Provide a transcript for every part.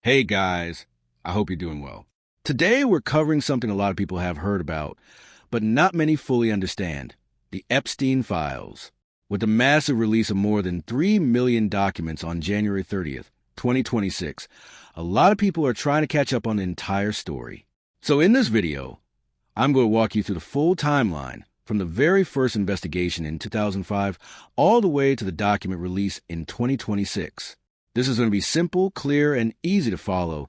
Hey guys, I hope you're doing well. Today we're covering something a lot of people have heard about, but not many fully understand: the Epstein files. With the massive release of more than 3 million documents on January 30th, 2026, a lot of people are trying to catch up on the entire story. So in this video, I'm going to walk you through the full timeline from the very first investigation in 2005 all the way to the document release in 2026. This is going to be simple, clear, and easy to follow.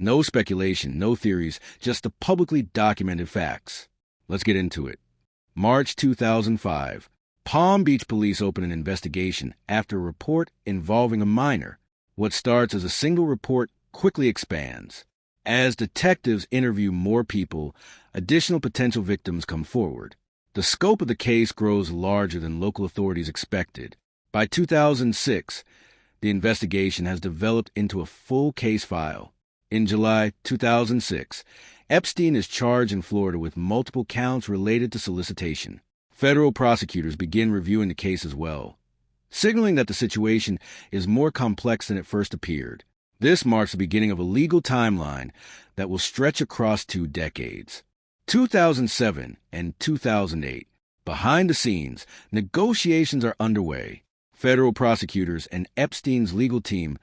No speculation, no theories, just the publicly documented facts. Let's get into it. March 2005. Palm Beach police open an investigation after a report involving a minor. What starts as a single report quickly expands. As detectives interview more people, additional potential victims come forward. The scope of the case grows larger than local authorities expected. By 2006, the investigation has developed into a full case file. In July 2006, Epstein is charged in Florida with multiple counts related to solicitation. Federal prosecutors begin reviewing the case as well, signaling that the situation is more complex than it first appeared. This marks the beginning of a legal timeline that will stretch across 2 decades. 2007 and 2008. Behind the scenes, negotiations are underway. Federal prosecutors and Epstein's legal team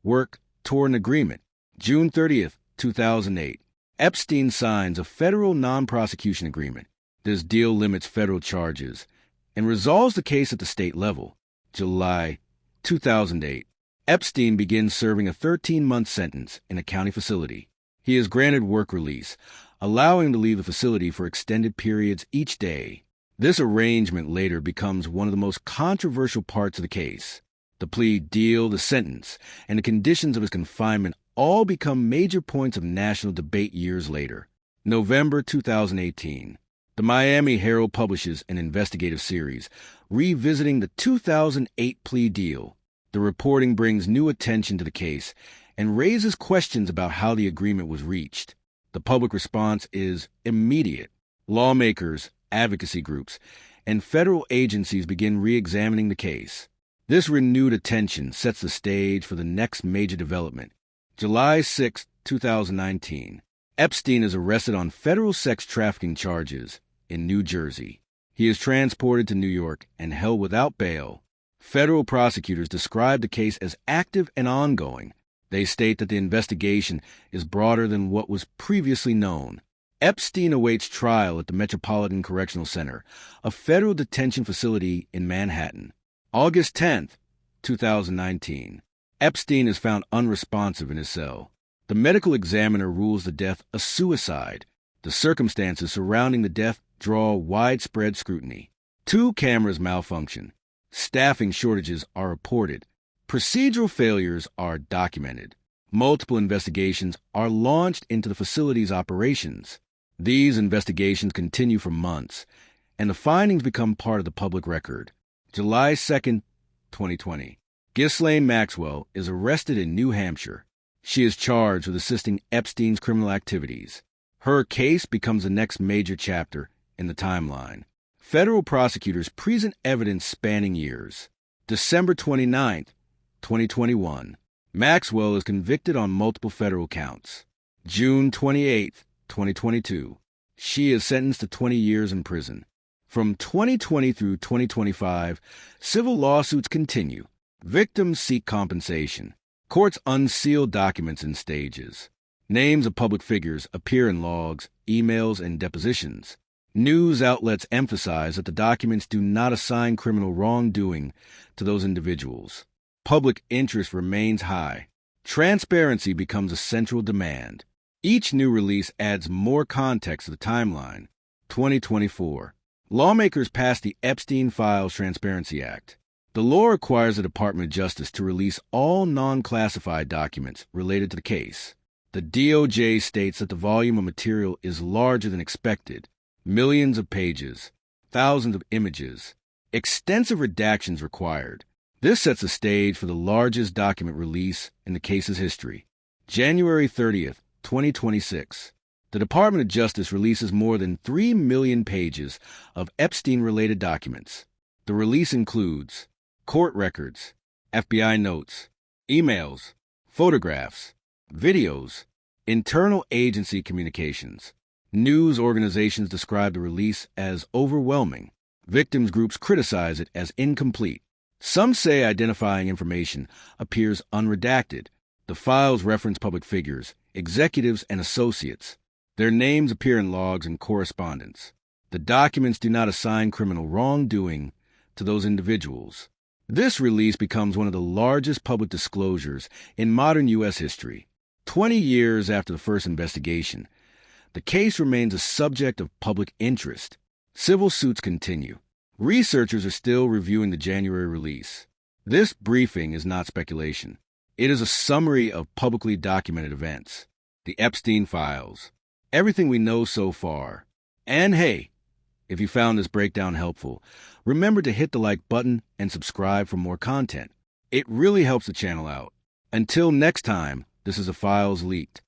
work toward an agreement. June 30th, 2008. Epstein signs a federal non-prosecution agreement. This deal limits federal charges and resolves the case at the state level. July 2008. Epstein begins serving a 13-month sentence in a county facility. He is granted work release, allowing him to leave the facility for extended periods each day. This arrangement later becomes one of the most controversial parts of the case. The plea deal, the sentence, and the conditions of his confinement all become major points of national debate years later. November 2018. The Miami Herald publishes an investigative series revisiting the 2008 plea deal. The reporting brings new attention to the case and raises questions about how the agreement was reached. The public response is immediate. Lawmakers, advocacy groups, and federal agencies begin re-examining the case. This renewed attention sets the stage for the next major development. July 6, 2019. Epstein is arrested on federal sex trafficking charges in New Jersey. He is transported to New York and held without bail. Federal prosecutors describe the case as active and ongoing. They state that the investigation is broader than what was previously known. Epstein awaits trial at the Metropolitan Correctional Center, a federal detention facility in Manhattan. August 10, 2019. Epstein is found unresponsive in his cell. The medical examiner rules the death a suicide. The circumstances surrounding the death draw widespread scrutiny. 2 cameras malfunction. Staffing shortages are reported. Procedural failures are documented. Multiple investigations are launched into the facility's operations. These investigations continue for months, and the findings become part of the public record. July 2nd, 2020. Ghislaine Maxwell is arrested in New Hampshire. She is charged with assisting Epstein's criminal activities. Her case becomes the next major chapter in the timeline. Federal prosecutors present evidence spanning years. December 29th, 2021. Maxwell is convicted on multiple federal counts. June 28th, 2022. She is sentenced to 20 years in prison. From 2020 through 2025, civil lawsuits continue. Victims seek compensation. Courts unseal documents in stages. Names of public figures appear in logs, emails, and depositions. News outlets emphasize that the documents do not assign criminal wrongdoing to those individuals. Public interest remains high. Transparency becomes a central demand. Each new release adds more context to the timeline. 2024. Lawmakers passed the Epstein Files Transparency Act. The law requires the Department of Justice to release all non-classified documents related to the case. The DOJ states that the volume of material is larger than expected. Millions of pages, thousands of images, extensive redactions required. This sets the stage for the largest document release in the case's history. January 30th, 2026. The Department of Justice releases more than 3 million pages of Epstein-related documents. The release includes court records, FBI notes, emails, photographs, Videos. Internal agency communications. News organizations describe the release as overwhelming. Victims groups criticize it as incomplete. Some say identifying information appears unredacted. The files reference public figures, executives, and associates. Their names appear in logs and correspondence. The documents do not assign criminal wrongdoing to those individuals. This release becomes one of the largest public disclosures in modern U.S. history. 20 years after the first investigation, the case remains a subject of public interest. Civil suits continue. Researchers are still reviewing the January release. This briefing is not speculation. It is a summary of publicly documented events. The Epstein files. Everything we know so far. And hey, if you found this breakdown helpful, remember to hit the like button and subscribe for more content. It really helps the channel out. Until next time, this is a Files Leaked.